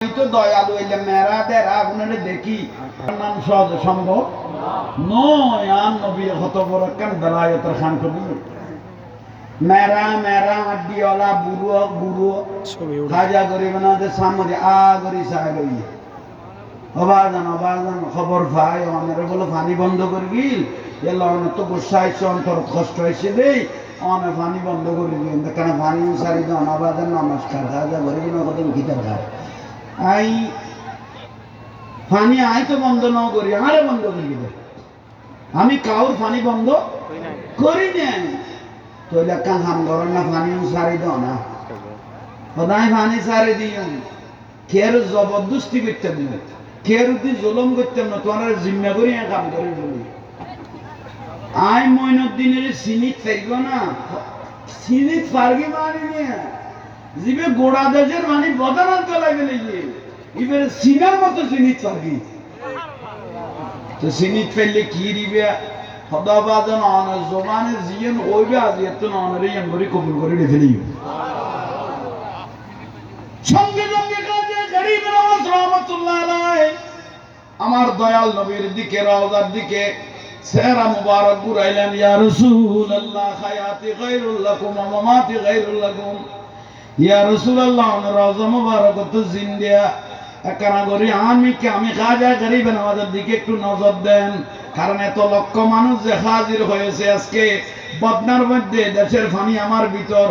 তো দয়ালু এলে মেরা দেরা আপনারা দেখি নাম সহজ সম্ভব নয়। আর নবী কত বড় কেন বেলায়েতের খান কবি মেরা মেরা আড্ডিওয়ালা বুড়ো বুড়ো খাজা গরিব না সামনে আগরি সাহেব অবাজান খবর ভাই আমাদের বলে পানি বন্ধ করবি এলো অনেক তো গুসা হয়েছে অন্তর কষ্ট হয়েছে দেই অনেক পানি বন্ধ করবি কেন পানি সারি দেন অবাজান নমস্কার খাজা গরিব না কত গীতার খায় আই পানি আই তো বন্ধ ন করি আরে বন্ধ করি আমি কাউর পানি বন্ধ করি না তো লেখা হাম কর না পানি সারি দাও না সদাই পানি সারি দিও খের জবরদস্তি করতে না খের উদ্দি জুলুম করতে না তোমার জিম্মা করি কাম করে বলি আই মইনুদ্দিনের সিনিত ফেলবো না সিনিত পারবি মানি নিয়ে জিবে গোড়া দেশের মানে বদনাত গলা গেলে এবারে সিনার মতো সিনিত পারবি তো সিনিত ফেললে কি দিবে হদাবাদন অনার জমানে জিয়েন ওইবে আজ এত অনারে এমবরি কবুল করে ফেলি সঙ্গে সঙ্গে কাজে গরিব নওয়াজ রহমাতুল্লাহ আলাইহি আমার দয়াল নবীর দিকে রওজার দিকে সেরা মুবারক ঘুরাইলেন ইয়া রাসূলুল্লাহ হায়াতি গায়রুল লাকুম ওয়া মামাতি গায়রুল লাকুম ইয়া রাসূলুল্লাহ রওজা মুবারক তো জিন্দিয়া একখানা করি আমি খাজা গরিব নওয়াজের দিকে একটু নজর দেন কারণ এত লক্ষ মানুষ যে হাজির হয়েছে আজকে বদনার মধ্যে দেশের ফানি আমার ভিতর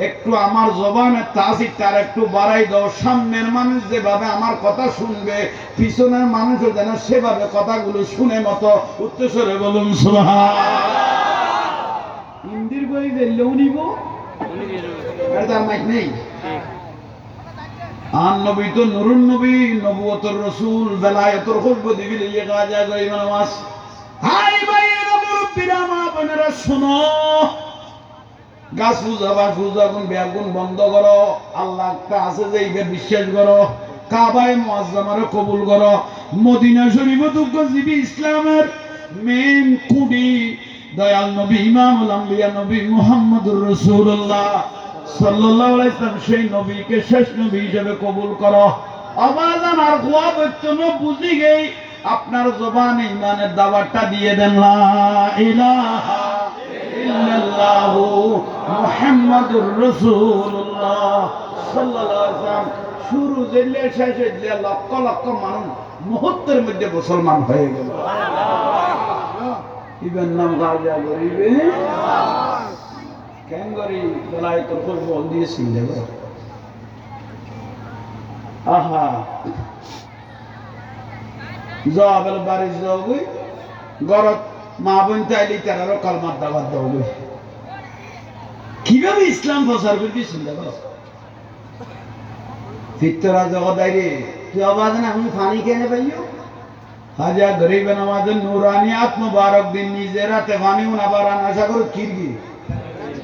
একটু আমার জবানের তাসির তার একটু বাড়াই দাও সামনের মানুষ যেভাবে আমার কথা শুনবে পিছনের মানুষও যেন সেভাবে কথাগুলো শুনে মতো উচ্চস্বরে বলুন সুবহানাল্লাহ হিন্দির বই দিলেও নিব তার মাইক নেই আর নবী তো নুরুন নবী নবুয়তের রাসূল বেলায়েতের খুশবু দিবিলে ইয়ে গাজা গরিব নওয়াজ হাই ভাইয়েরা মুরব্বিরা মা বোনেরা শোনো গাছ পূজা গুণ বেগুন বন্ধ করো আল্লাহ একটা আছে যে এইবার বিশ্বাস করো কাবায়ে মুআজ্জামারে কবুল করো মদিনা শরীফ দুঃখজীবী ইসলামের মেন কুড়ি দয়াল নবী ইমামুল আম্বিয়া নবী মুহাম্মদুর রাসূলুল্লাহ সাল্লাল্লাহু আলাইহি ওয়াসাল্লাম সেই নবীকে শেষ নবী হিসেবে কবুল করো আবাজান আর গোয়া বচ্চন বুঝি গই আপনার জবানে ঈমানের দাওয়াতটা দিয়ে দেন লা ইলাহা ইল্লাল্লাহু মুহাম্মাদুর রাসূলুল্লাহ সাল্লাল্লাহু আলাইহি ওয়াসাল্লাম শুরু জেলে শেষ জেলে লক্ষ লক্ষ মানুষ মুহূর্তের মধ্যে মুসলমান হয়ে গেল সুবহানাল্লাহ ইবেন নাম গাজা গরিবে কেন গরি বেলায়েতের খুশবু দিয়েছিল দেখো আহা জবাবের বাড়ি যাবি গরত মা বোন চাইলে তারারও কালমার দাওয়াত দেবো কিভাবে ইসলাম প্রচার করবি চিন্তা কর ফিতরা জগদাইরে তুই আওয়াজ না আমি পানি কেনে পাইও হাজা গরিব নওয়াজের নুরানিয়াত মুবারক দিন নিজেরা তে পানি উনাবার আশা করো কিরগি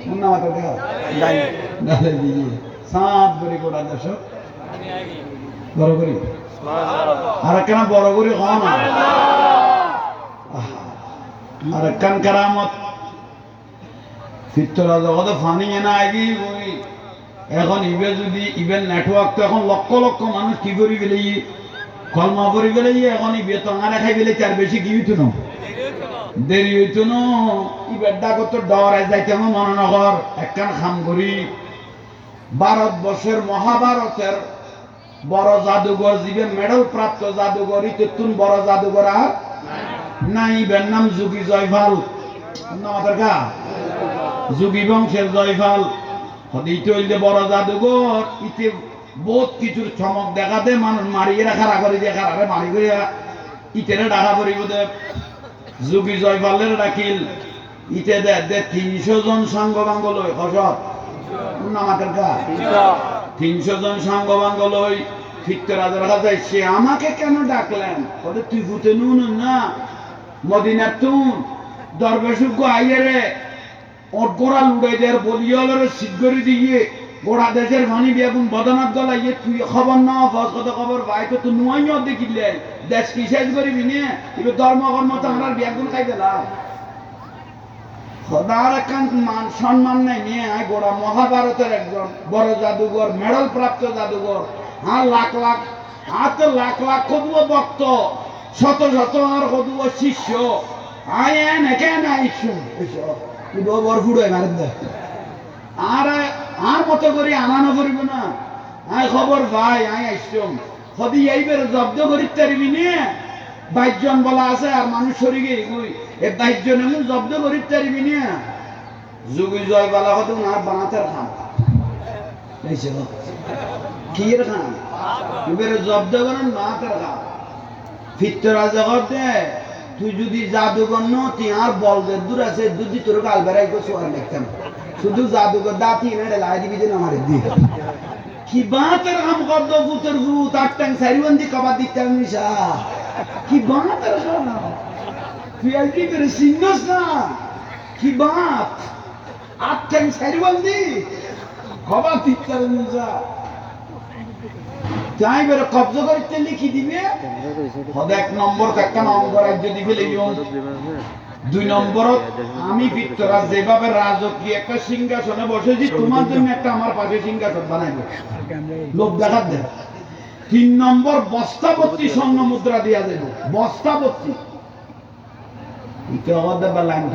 মুন্না মাতা দেখা গাই গালে দিয়ে সাত করে কোড়া দেশ বড় করি আর কেন বড় করি হন আর কান কারামত ফিতরা জগতে ফানি এনা আগি বই এখন ইবে যদি ইভেন নেটওয়ার্ক তো এখন লক্ষ লক্ষ মানুষ কি করি গেলে কলমা করি গেলে এখন ইবে টঙারে খাই গেলে তার বেশি কি হইতো না দেরি হইতো না ইবের ডাকত ডরায় যাইতে আমার মনোনগর একখান খাম করি ভারতবর্ষের মহাভারতের বড় জাদুঘর জীবে মেডেল প্রাপ্ত জাদুঘর ইতুন বড় জাদুঘর আর নাই ইবের নাম যোগী জয়পাল আমাদের গা যোগী বংশের জয়পাল ইতে হইলে বড় জাদুঘর ইতে বহুত কিছুর চমক দেখাতে মানুষ মারিয়ে রাখা করে দিয়ে খারাপে মারি করে ইতেরে ডাকা পড়িব যোগী জয়পালের ডাকিল ইতে দে 300 জন সাঙ্গ বাঙ্গ লই হসত আমাদের গা 300 জন সাঙ্গ বাঙ্গ লই ফিতরা দেখা যায় সে আমাকে কেন ডাকলেন বলে তুই ভূতে নুন না মদিনার তুন দরবেশুক আইয়ে রে ওর গোড়া লুড়াই দেয় বলিয়ালের সিদ্ধরি দিয়ে গোড়া দেশের ভানি বেগুন বদনাত গলাইয়ে তুই খবর না ফস কত খবর ভাই তো তুই নুয়াইও দেখিলে দেশ কি শেষ করিবি নে এবার ধর্মকর্ম তো আমরা বেগুন খাই দিলাম খোদার একখান মান সম্মান নাই নিয়ে গোড়া মহাভারতের একজন বড় জাদুঘর মেডেল প্রাপ্ত জাদুঘর আর লাখ লাখ হাত লাখ লাখ কদুয়া ভক্ত শত শত আর কদুয়া শিষ্য আয় এনে নাই বর ফুড়ে মারেন দে আর আর মতো করে আনানো করিব না আয় খবর ভাই আয় আইসম সদি এইবার জব্দ করি তারিবি নিয়ে 22 জন বলা আছে আর মানুষ শরীরে এগুই এ 22 জন এমন জব্দ করি তারিবি নিয়ে যুগি জয় বলা হতো না বানাতে খান কি এর খান এবার জব্দ করেন বানাতে খান ফিতরা জগৎ দে তুই যদি জাদুকর ন তুই আর বলদের দূর আছে যদি তোর কাল বেড়াই গো সোয়ার দেখতাম শুধু জাদুকর দাঁতি এনে লাই দিবি যে আমার দি কি বাতের কাম করদ ভূতের ভূত আট ট্যাং সাইবন্দি কবার দিতাম নিশা কি বাতের কাম তুই আর কি করে সিংহস না কি বাত আট ট্যাং সাইবন্দি কবার দিতাম নিশা যাই বেরো কব্জ করতে লিখি দিবে হদ 1 নম্বর একটা নম্বর যদি ফেলে দিও 2 নম্বর আমি ভিতরা যেভাবে রাজকীয় একটা সিংহাসনে বসেছি তোমার জন্য একটা আমার পাশে সিংহাসন বানাইবো লোক দেখাত দে 3 নম্বর বস্তাবর্তী স্বর্ণ মুদ্রা দিয়া দেব বস্তাবর্তী এটা আমাদের লাইন